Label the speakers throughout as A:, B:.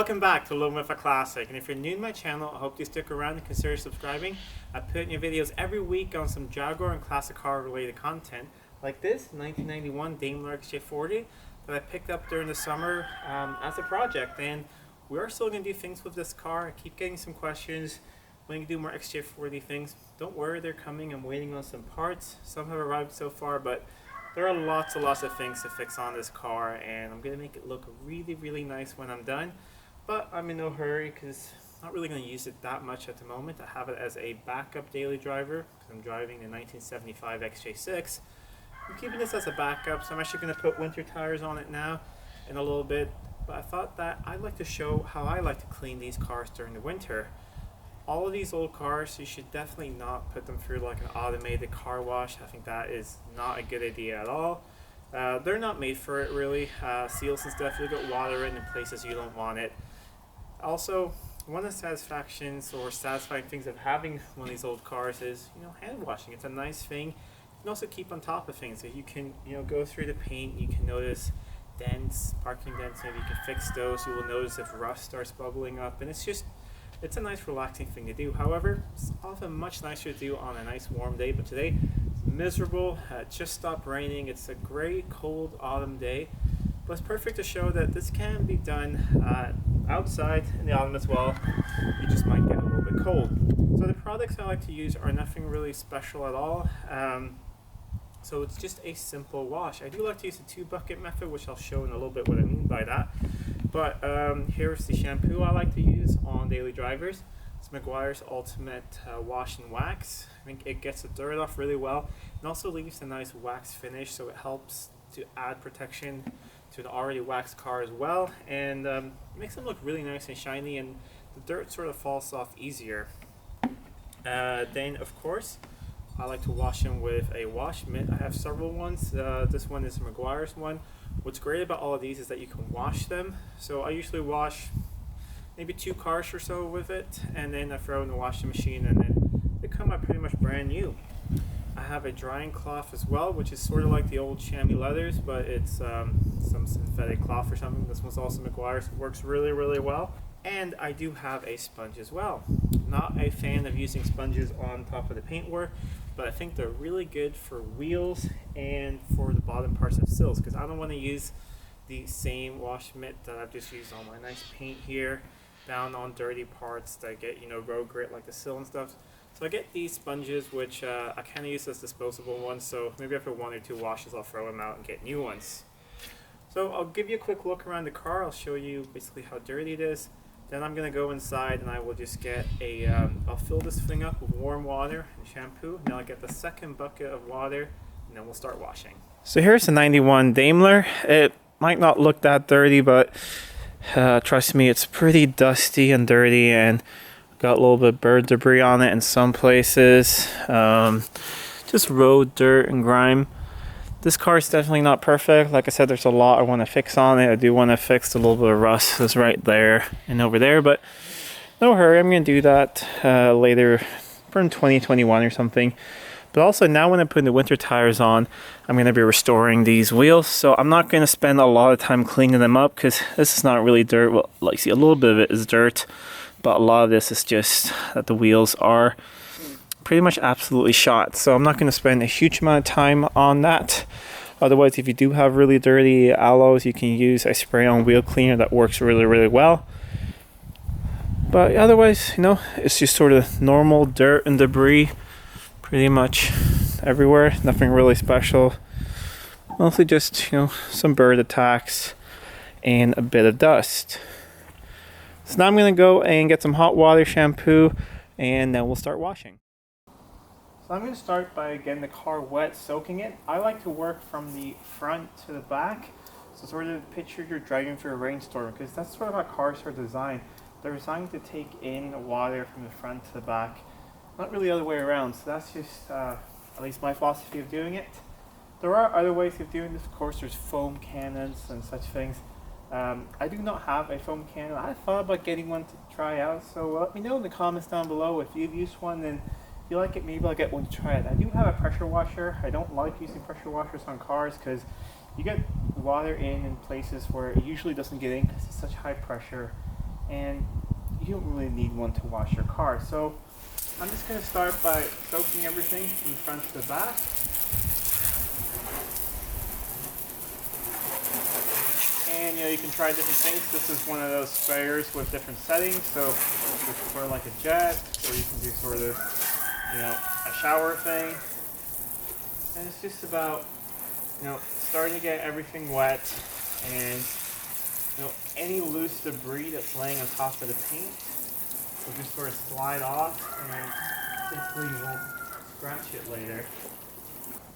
A: Welcome back to Living with a Classic, and if you're new to my channel, I hope you stick around and consider subscribing. I put new videos every week on some Jaguar and classic car related content, like this 1991 Daimler XJ40 that I picked up during the summer as a project, and we are still going to do things with this car. I keep getting some questions when you do more XJ40 things. Don't worry, they're coming. I'm waiting on some parts. Some have arrived so far, but there are lots of things to fix on this car, and I'm going to make it look really nice when I'm done. But I'm in no hurry because I'm not really going to use it that much at the moment. I have it as a backup daily driver because I'm driving the 1975 XJ6. I'm keeping this as a backup, so I'm actually going to put winter tires on it now in a little bit. But I thought that I'd like to show how I like to clean these cars during the winter. All of these old cars, you should definitely not put them through like an automated car wash. I think that is not a good idea at all. They're not made for it really. Seals and stuff, you'll get water in places you don't want it. Also, one of the satisfactions or satisfying things of having one of these old cars is, hand washing. It's a nice thing. You can also keep on top of things. So you can, go through the paint. You can notice dents, parking dents. Maybe you can fix those. You will notice if rust starts bubbling up, and it's a nice relaxing thing to do. However, it's often much nicer to do on a nice warm day, but today it's miserable. It just stopped raining. It's a gray, cold autumn day, but it's perfect to show that this can be done outside in the autumn as well. You just might get a little bit cold. So the products I like to use are nothing really special at all. So it's just a simple wash. I do like to use the 2-bucket method, which I'll show in a little bit what I mean by that. But here's the shampoo I like to use on daily drivers. It's Meguiar's Ultimate Wash and Wax. I think it gets the dirt off really well and also leaves a nice wax finish, so it helps to add protection to an already waxed car as well, and makes them look really nice and shiny, and the dirt sort of falls off easier. Then of course I like to wash them with a wash mitt. I have several ones. This one is Meguiar's one. What's great about all of these is that you can wash them. So I usually wash maybe 2 cars or so with it, and then I throw in the washing machine, and then they come out pretty much brand new. I have a drying cloth as well, which is sort of like the old chamois leathers, but it's some synthetic cloth or something. This one's also Meguiar's. It works really well. And I do have a sponge as well. Not a fan of using sponges on top of the paintwork, but I think they're really good for wheels and for the bottom parts of sills, because I don't want to use the same wash mitt that I've just used on my nice paint here down on dirty parts that get road grit like the sill and stuff. So I get these sponges, which I kind of use as disposable ones, so maybe after 1 or 2 washes I'll throw them out and get new ones. So I'll give you a quick look around the car. I'll show you basically how dirty it is. Then I'm going to go inside and I will just get I'll fill this thing up with warm water and shampoo. Now I'll get the second bucket of water, and then we'll start washing. So here's the 91 Daimler. It might not look that dirty, but trust me, it's pretty dusty and dirty, and got a little bit of bird debris on it in some places. Just road dirt and grime. This car is definitely not perfect. Like I said, there's a lot I want to fix on it. I do want to fix a little bit of rust that's right there and over there, but no hurry. I'm going to do that later in 2021 or something. But also now when I put the winter tires on, I'm going to be restoring these wheels. So I'm not going to spend a lot of time cleaning them up because this is not really dirt. Well, like see, a little bit of it is dirt, but a lot of this is just that the wheels are pretty much absolutely shot. So I'm not going to spend a huge amount of time on that. Otherwise, if you do have really dirty alloys, you can use a spray-on wheel cleaner that works really well. But otherwise, it's just sort of normal dirt and debris pretty much everywhere. Nothing really special. Mostly just, some bird attacks and a bit of dust. So now I'm going to go and get some hot water, shampoo, and then we'll start washing. So I'm going to start by getting the car wet, soaking it. I like to work from the front to the back. So sort of picture you're driving through a rainstorm, because that's sort of how cars are designed. They're designed to take in water from the front to the back, not really the other way around. So that's just at least my philosophy of doing it. There are other ways of doing this. Of course, there's foam cannons and such things. I do not have a foam cannon. I thought about getting one to try out, so let me know in the comments down below if you've used one, and if you like it, maybe I'll get one to try it. I do have a pressure washer. I don't like using pressure washers on cars because you get water in places where it usually doesn't get in because it's such high pressure. and you don't really need one to wash your car. So I'm just going to start by soaking everything from the front to the back. And you can try different things. This is one of those sprayers with different settings. So you can sort of like a jet, or you can do sort of, a shower thing. And it's just about, starting to get everything wet, and any loose debris that's laying on top of the paint will just sort of slide off, and hopefully you won't scratch it later.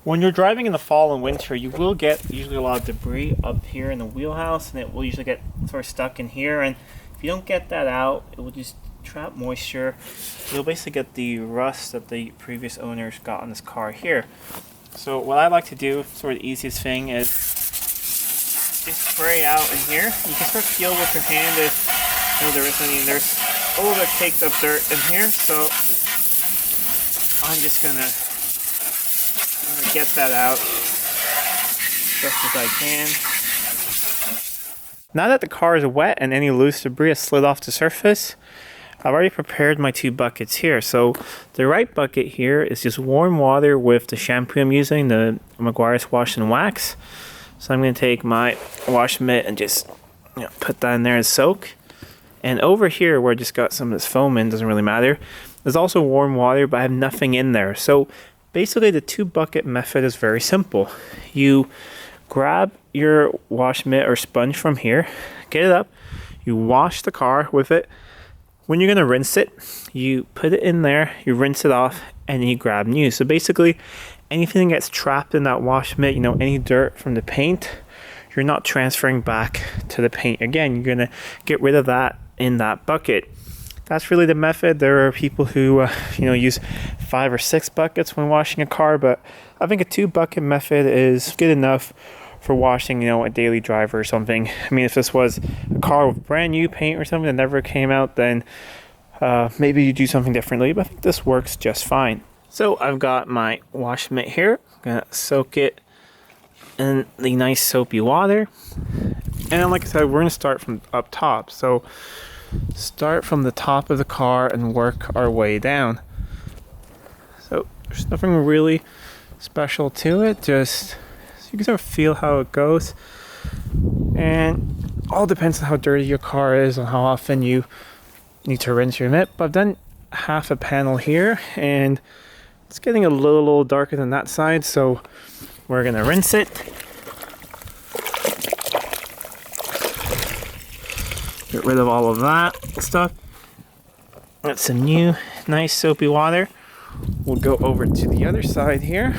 A: When you're driving in the fall and winter, you will get usually a lot of debris up here in the wheelhouse, and it will usually get sort of stuck in here. And if you don't get that out, it will just trap moisture. You'll basically get the rust that the previous owners got on this car here. So what I like to do, sort of the easiest thing, is just spray out in here. You can sort of feel with your hand if there is any. There's a little bit of caked up dirt in here, so I'm just gonna get that out as best as I can. Now that the car is wet and any loose debris has slid off the surface, I've already prepared my 2 buckets here. So the right bucket here is just warm water with the shampoo I'm using, the Meguiar's Wash and Wax. So I'm going to take my wash mitt and just put that in there and soak. And over here where I just got some of this foam in, doesn't really matter, there's also warm water, but I have nothing in there. So basically the 2 bucket method is very simple. You grab your wash mitt or sponge from here, get it up, you wash the car with it. When you're going to rinse it, you put it in there, you rinse it off, and then you grab new. So basically, anything that gets trapped in that wash mitt, any dirt from the paint, you're not transferring back to the paint again. You're going to get rid of that in that bucket. That's really the method. There are people who, use 5 or 6 buckets when washing a car, but I think a 2 bucket method is good enough for washing, a daily driver or something. I mean, if this was a car with brand new paint or something that never came out, then maybe you do something differently, but I think this works just fine. So I've got my wash mitt here. I'm gonna soak it in the nice soapy water. And then, like I said, we're gonna start from up top. So start from the top of the car and work our way down. So there's nothing really special to it, just so you can sort of feel how it goes. And all depends on how dirty your car is and how often you need to rinse your mitt. But I've done half a panel here, and it's getting a little darker than that side, so we're gonna rinse it. Get rid of all of that stuff. That's some new, nice soapy water. We'll go over to the other side here,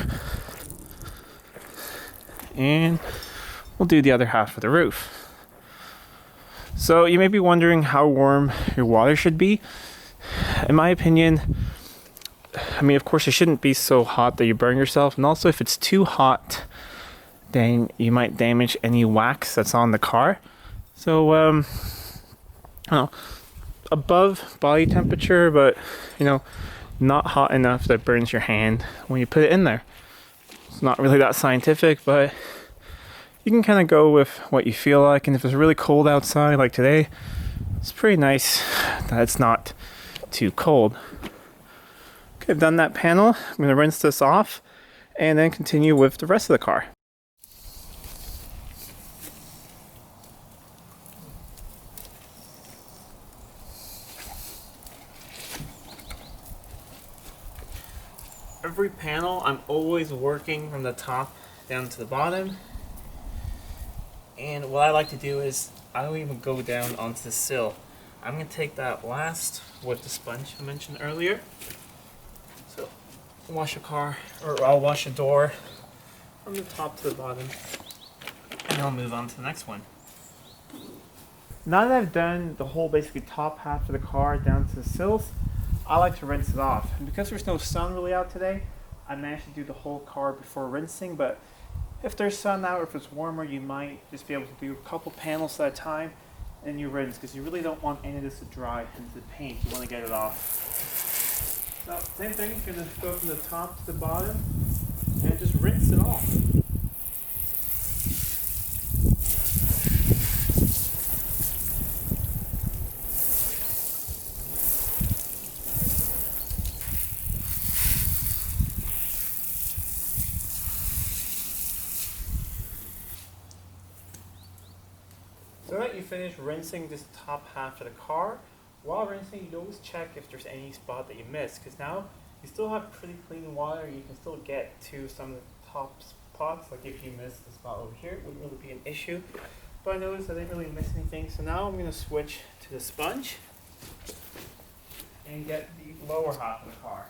A: and we'll do the other half of the roof. So you may be wondering how warm your water should be. In my opinion, of course it shouldn't be so hot that you burn yourself, and also if it's too hot, then you might damage any wax that's on the car. So above body temperature, but not hot enough that burns your hand when you put it in there. It's not really that scientific, but you can kind of go with what you feel like. And if it's really cold outside like today, it's pretty nice that it's not too cold. Okay, I've done that panel. I'm going to rinse this off and then continue with the rest of the car. Every panel, I'm always working from the top down to the bottom. And what I like to do is, I don't even go down onto the sill. I'm going to take that last with the sponge I mentioned earlier. So, I'll wash a car, or I'll wash a door from the top to the bottom. And I'll move on to the next one. Now that I've done the whole basically top half of the car down to the sills, I like to rinse it off. And because there's no sun really out today, I managed to do the whole car before rinsing, but if there's sun out or if it's warmer, you might just be able to do a couple panels at a time and you rinse, because you really don't want any of this to dry into the paint. You want to get it off. So same thing, you're going to go from the top to the bottom and just rinse it off. finish rinsing this top half of the car, while rinsing, you'd always check if there's any spot that you missed, because now you still have pretty clean water. You can still get to some of the top spots. Like if you missed the spot over here, it wouldn't really be an issue. But I noticed I didn't really miss anything, so now I'm going to switch to the sponge and get the lower half of the car.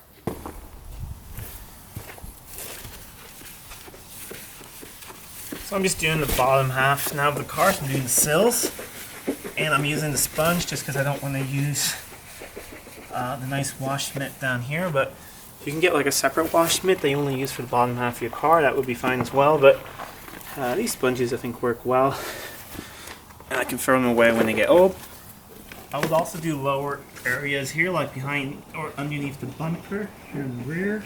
A: So I'm just doing the bottom half now of the car. So I'm doing the sills, and I'm using the sponge just because I don't want to use the nice wash mitt down here. But if you can get like a separate wash mitt that you only use for the bottom half of your car, that would be fine as well. But these sponges I think work well, and I can throw them away when they get old. I would also do lower areas here, like behind or underneath the bumper here in the rear.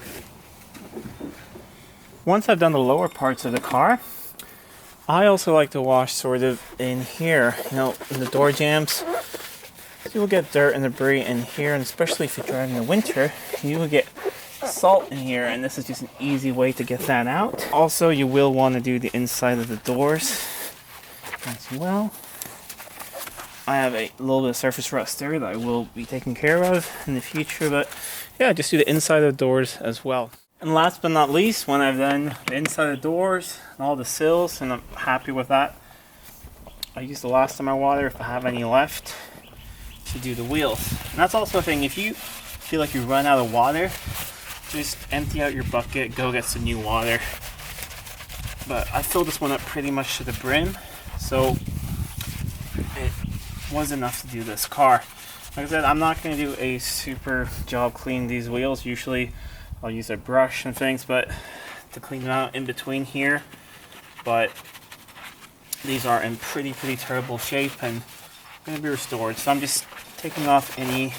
A: Once I've done the lower parts of the car, I also like to wash sort of in here, you know, in the door jambs. You will get dirt and debris in here, and especially if you're driving in the winter, you will get salt in here, and this is just an easy way to get that out. Also, you will want to do the inside of the doors as well. I have a little bit of surface rust there that I will be taking care of in the future, but yeah, just do the inside of the doors as well. And last but not least, when I've done the inside of the doors and all the sills, and I'm happy with that, I use the last of my water, if I have any left, to do the wheels. And that's also a thing, if you feel like you run out of water, just empty out your bucket, go get some new water. But I filled this one up pretty much to the brim, so it was enough to do this car. Like I said, I'm not going to do a super job cleaning these wheels. Usually I'll use a brush and things, but to clean them out in between here. But these are in pretty terrible shape and going to be restored. So I'm just taking off any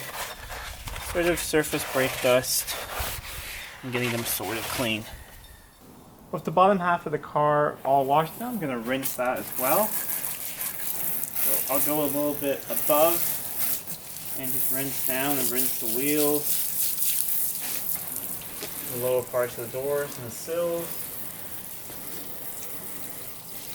A: sort of surface brake dust and getting them sort of clean. With the bottom half of the car all washed down, I'm going to rinse that as well. So I'll go a little bit above and just rinse down and rinse the wheels, the lower parts of the doors and the sills.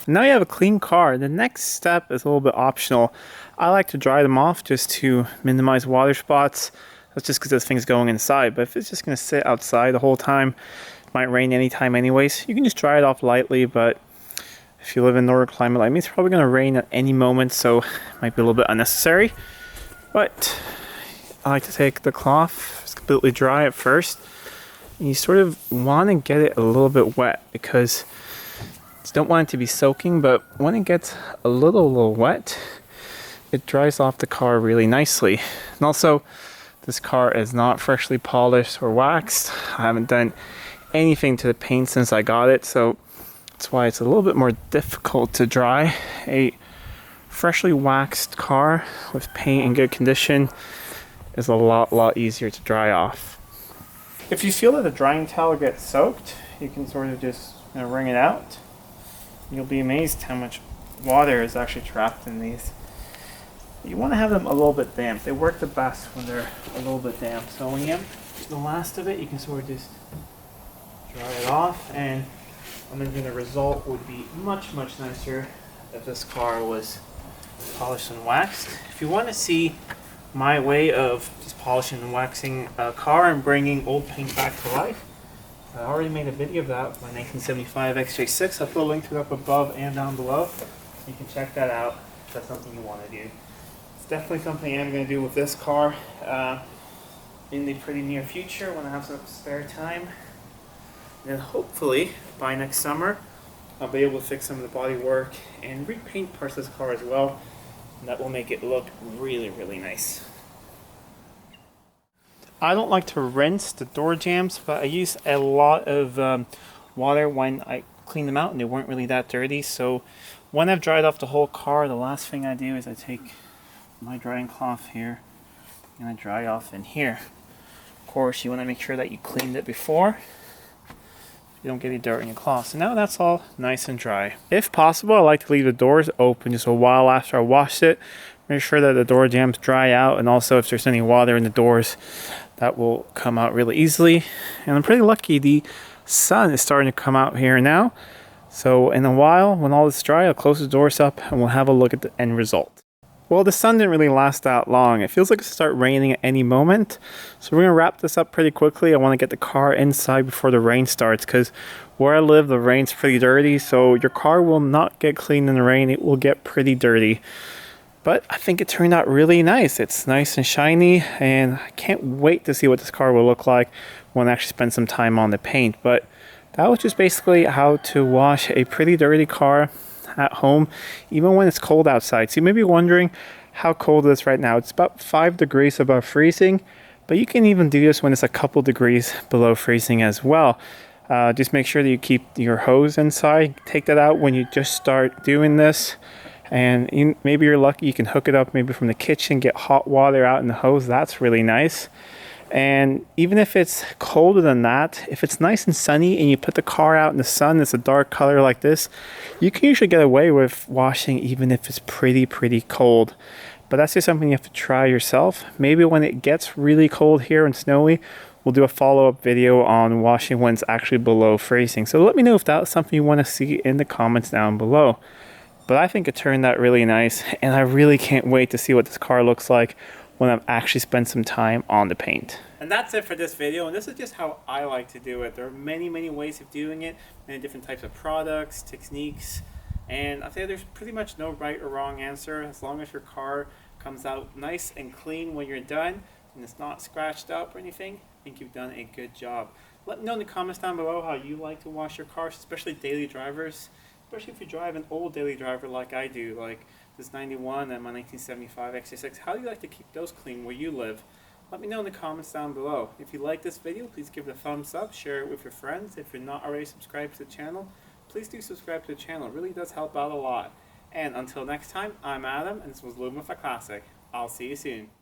A: Now you have a clean car. The next step is a little bit optional. I like to dry them off just to minimize water spots. That's just because this thing's going inside. But if it's just going to sit outside the whole time, it might rain anytime anyways, you can just dry it off lightly. But if you live in northern climate like me, it's probably going to rain at any moment, so it might be a little bit unnecessary. But I like to take the cloth, just completely dry it first. And you sort of want to get it a little bit wet because you don't want it to be soaking, but when it gets a little wet, it dries off the car really nicely. And also, this car is not freshly polished or waxed. I haven't done anything to the paint since I got it, so that's why it's a little bit more difficult to dry. A freshly waxed car with paint in good condition is a lot easier to dry off. If you feel that the drying towel gets soaked, you can sort of just wring it out. You'll be amazed how much water is actually trapped in these. You want to have them a little bit damp. They work the best when they're a little bit damp. So when you have the last of it, you can sort of just dry it off, and I mean, the result would be much nicer if this car was polished and waxed. If you want to see my way of just polishing and waxing a car and bringing old paint back to life, I already made a video of that with my 1975 XJ6. I'll put a link to it up above and down below. You can check that out if that's something you want to do. It's definitely something I'm going to do with this car in the pretty near future when I have some spare time. And hopefully by next summer I'll be able to fix some of the body work and repaint parts of this car as well. And that will make it look really nice. I don't like to rinse the door jambs, but I used a lot of water when I cleaned them out and they weren't really that dirty. So when I've dried off the whole car, the last thing I do is I take my drying cloth here and I dry off in here. Of course, you want to make sure that you cleaned it before. You don't get any dirt in your cloth. So now that's all nice and dry. If possible, I like to leave the doors open just a while after I wash it. Make sure that the door jambs dry out, and also if there's any water in the doors, that will come out really easily. And I'm pretty lucky the sun is starting to come out here now. So in a while, when all this is dry, I'll close the doors up and we'll have a look at the end result. Well, the sun didn't really last that long. It feels like it's start raining at any moment. So we're gonna wrap this up pretty quickly. I wanna get the car inside before the rain starts, because where I live, the rain's pretty dirty. So your car will not get clean in the rain. It will get pretty dirty. But I think it turned out really nice. It's nice and shiny, and I can't wait to see what this car will look like when I actually spend some time on the paint. But that was just basically how to wash a pretty dirty car at home, even when it's cold outside. So you may be wondering how cold it is right now. It's about 5 degrees above freezing, but you can even do this when it's a couple degrees below freezing as well. Just make sure that you keep your hose inside. Take that out when you just start doing this. And maybe you're lucky you can hook it up maybe from the kitchen, get hot water out in the hose. That's really nice. And even if it's colder than that, if it's nice and sunny and you put the car out in the sun, it's a dark color like this, you can usually get away with washing even if it's pretty cold. But that's just something you have to try yourself. Maybe when it gets really cold here and snowy, we'll do a follow-up video on washing when it's actually below freezing. So let me know if that's something you want to see in the comments down below. But I think it turned out really nice, and I really can't wait to see what this car looks like when I've actually spent some time on the paint. And that's it for this video, and this is just how I like to do it. There are many ways of doing it, many different types of products, techniques, and I think there's pretty much no right or wrong answer. As long as your car comes out nice and clean when you're done, and it's not scratched up or anything, I think you've done a good job. Let me know in the comments down below how you like to wash your cars, especially daily drivers. Especially if you drive an old daily driver like I do, like this 91 and my 1975 XJ6. How do you like to keep those clean where you live? Let me know in the comments down below. If you like this video, please give it a thumbs up, share it with your friends. If you're not already subscribed to the channel, please do subscribe to the channel. It really does help out a lot. And until next time, I'm Adam, and this was Living with a Classic. I'll see you soon.